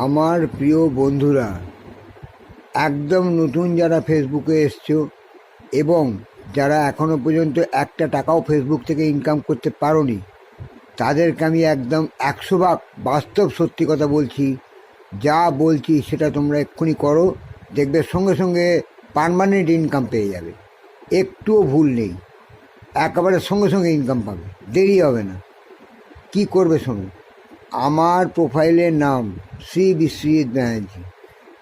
আমার প্রিয় বন্ধুরা, একদম নতুন যারা ফেসবুকে এসছো এবং যারা এখনও পর্যন্ত একটা টাকাও ফেসবুক থেকে ইনকাম করতে পারোনি, তাদেরকে আমি একদম 100 ভাগ বাস্তব সত্যি কথা বলছি। যা বলছি সেটা তোমরা এক্ষুনি করো, দেখবে সঙ্গে সঙ্গে পার্মানেন্ট ইনকাম পেয়ে যাবে। একটুও ভুল নেই, একেবারে সঙ্গে সঙ্গে ইনকাম পাবে, দেরি হবে না। কি করবে শোনো, আমার প্রোফাইলের নাম শ্রী বিশ্বজিৎ ব্যানার্জি,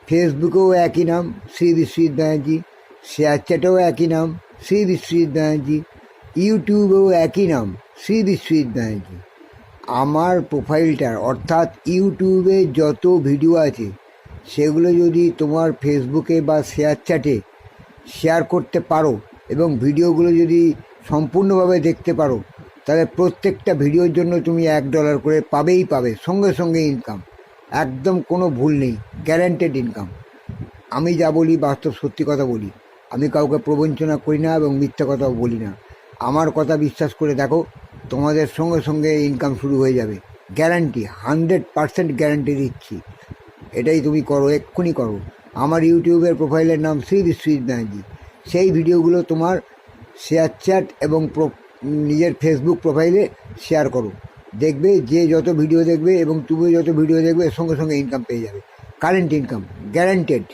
ফেসবুকেও একই নাম শ্রী বিশ্বজিৎ ব্যানার্জি, শেয়ার চ্যাটেও একই নাম শ্রী বিশ্বজিৎ ব্যানার্জি, ইউটিউবেও একই নাম শ্রী বিশ্বজিৎ ব্যানার্জি। আমার প্রোফাইলটার অর্থাৎ ইউটিউবে যত ভিডিও আছে সেগুলো যদি তোমার ফেসবুকে বা শেয়ার চ্যাটে শেয়ার করতে পারো এবং ভিডিওগুলো যদি সম্পূর্ণভাবে দেখতে পারো, তাহলে প্রত্যেকটা ভিডিওর জন্য তুমি $1 করে পাবে, সঙ্গে সঙ্গে ইনকাম। একদম কোনো ভুল নেই, গ্যারান্টেড ইনকাম। আমি যা বলি বাস্তব সত্যি কথা বলি, আমি কাউকে প্রবঞ্চনা করি না এবং মিথ্যা কথাও বলি না। আমার কথা বিশ্বাস করে দেখো, তোমাদের সঙ্গে সঙ্গে ইনকাম শুরু হয়ে যাবে, গ্যারান্টি, 100% গ্যারান্টি দিচ্ছি। এটাই তুমি করো, এক্ষুনি করো। আমার ইউটিউবের প্রোফাইলের নাম শ্রী বিশ্বজিৎ ব্যানার্জি। সেই ভিডিওগুলো তোমার শেয়ার চ্যাট এবং নিজের ফেসবুক প্রোফাইলে শেয়ার করো, দেখবে যে যত ভিডিও দেখবে এবং তুমি যত ভিডিও দেখবে সঙ্গে সঙ্গে ইনকাম পেয়ে যাবে, কারেন্ট ইনকাম গ্যারান্টেড।